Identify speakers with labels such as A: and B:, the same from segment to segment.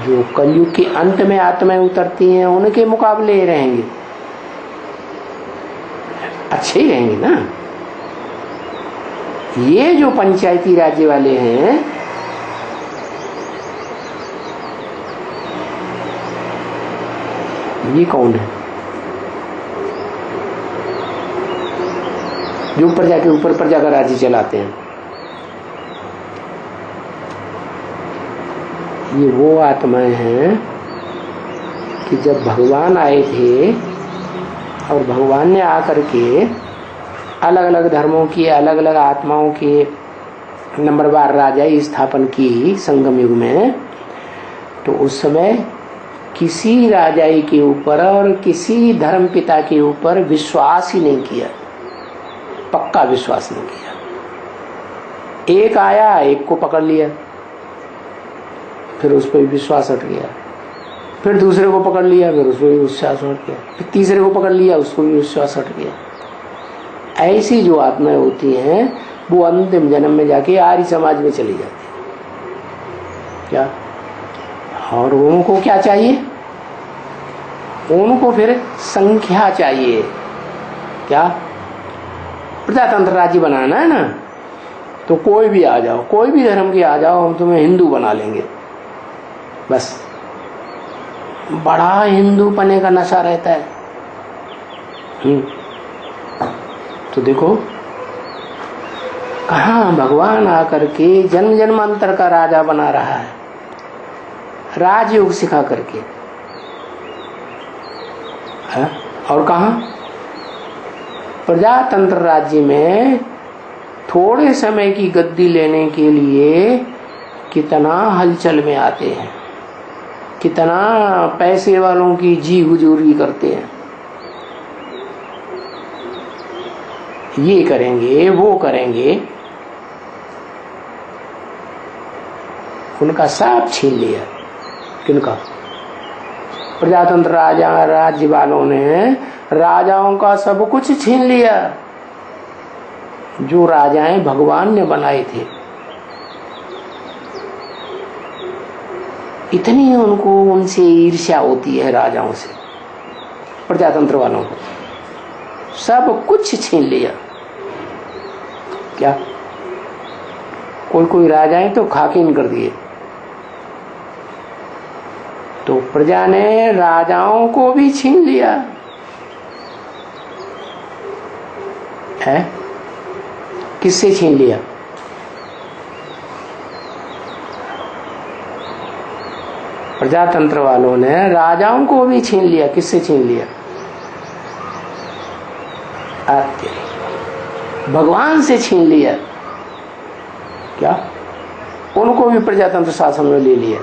A: जो कलयुग के अंत में आत्माएं उतरती हैं उनके मुकाबले रहेंगे, अच्छे ही रहेंगे ना। ये जो पंचायती राज्य वाले हैं, ये कौन है? जो प्रजा के ऊपर प्रजा का राज्य चलाते हैं। ये वो आत्माएं हैं कि जब भगवान आए थे और भगवान ने आकर के अलग अलग धर्मों की अलग अलग आत्माओं के नंबरवार राजाई स्थापन की संगम युग में, तो उस समय किसी राजाई के ऊपर और किसी धर्म पिता के ऊपर विश्वास ही नहीं किया, पक्का विश्वास नहीं किया। एक आया, एक को पकड़ लिया, फिर उस पर विश्वास हट गया, फिर दूसरे को पकड़ लिया, फिर उस पर भी विश्वास हट गया, फिर तीसरे को पकड़ लिया, उसको भी विश्वास हट गया। ऐसी जो आत्माएं होती हैं वो अंतिम जन्म में जाके आर्य समाज में चली जाती है। क्या? और उनको क्या चाहिए? उनको फिर संख्या चाहिए। क्या? प्रजातंत्र राज्य बनाना है ना, तो कोई भी आ जाओ, कोई भी धर्म के आ जाओ, हम तुम्हें हिंदू बना लेंगे। बस बड़ा हिंदू पने का नशा रहता है। तो देखो कहाँ भगवान आकर के जन्म जन्मांतर का राजा बना रहा है, राजयोग सिखा करके है? और कहाँ प्रजातंत्र राज्य में थोड़े समय की गद्दी लेने के लिए कितना हलचल में आते हैं, कितना पैसे वालों की जी हुजूरी करते हैं, ये करेंगे वो करेंगे, उनका सब छीन लिया। किनका? प्रजातंत्र राज्य वालों ने राजाओं का सब कुछ छीन लिया, जो राजाएं भगवान ने बनाए थे। इतनी उनको उनसे ईर्ष्या होती है राजाओं से, प्रजातंत्र वालों को सब कुछ छीन लिया। क्या? कोई राजाएं तो खाकिन कर दिए। तो प्रजा ने राजाओं को भी छीन लिया है। किससे छीन लिया? प्रजातंत्र वालों ने राजाओं को भी छीन लिया। किससे छीन लिया? भगवान से छीन लिया। क्या? उनको भी प्रजातंत्र शासन में ले लिया।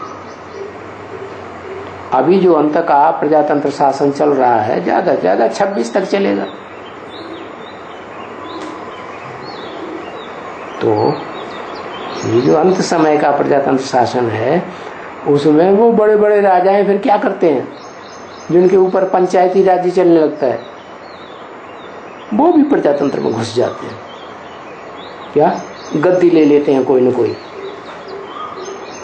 A: अभी जो अंत का प्रजातंत्र शासन चल रहा है, ज्यादा से ज्यादा 26 तक चलेगा। तो ये जो अंत समय का प्रजातंत्र शासन है, उसमें वो बड़े बड़े राजाएं फिर क्या करते हैं, जिनके ऊपर पंचायती राज्य चलने लगता है, वो भी प्रजातंत्र में घुस जाते हैं। क्या? गद्दी ले लेते हैं कोई न कोई।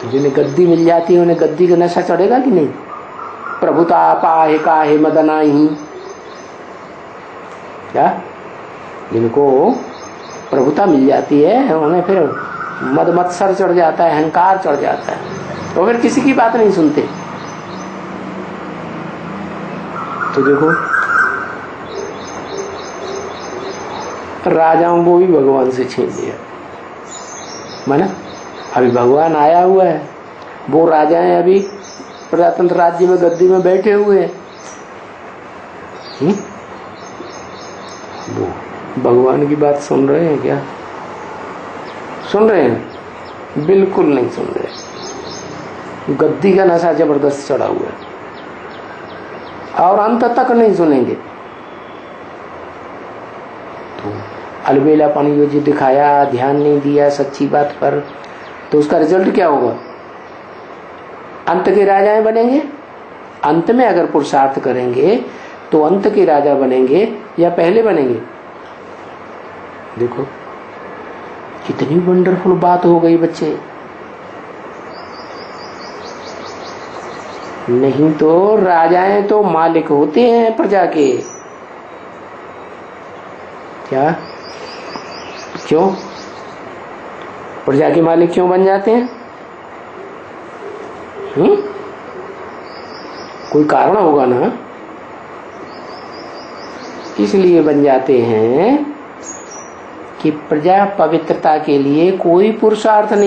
A: तो जिन्हें गद्दी मिल जाती है उन्हें गद्दी का नशा चढ़ेगा कि नहीं? प्रभुता पाहे काहे मदनाही। क्या? जिनको प्रभुता मिल जाती है उन्हें फिर मद मत्सर चढ़ जाता है, अहंकार चढ़ जाता है, तो फिर किसी की बात नहीं सुनते। तो देखो राजाओं को भी भगवान से छीन लिया। माना अभी भगवान आया हुआ है, वो राजाएं अभी प्रजातंत्र राज्य में गद्दी में बैठे हुए हैं। वो भगवान की बात सुन रहे हैं क्या? सुन रहे हैं? बिल्कुल नहीं सुन रहे। गद्दी का नशा जबरदस्त चढ़ा हुआ है और अंत तक नहीं सुनेंगे। तो अलबेलापन ये जो दिखाया, ध्यान नहीं दिया सच्ची बात पर, तो उसका रिजल्ट क्या होगा? अंत के राजाएं बनेंगे। अंत में अगर पुरुषार्थ करेंगे तो अंत के राजा बनेंगे या पहले बनेंगे? देखो कितनी वंडरफुल बात हो गई बच्चे। नहीं तो राजाएं तो मालिक होते हैं प्रजा के। क्या? क्यों प्रजा के मालिक क्यों बन जाते हैं? कोई कारण होगा ना, इसलिए बन जाते हैं कि प्रजा पवित्रता के लिए कोई पुरुषार्थ नहीं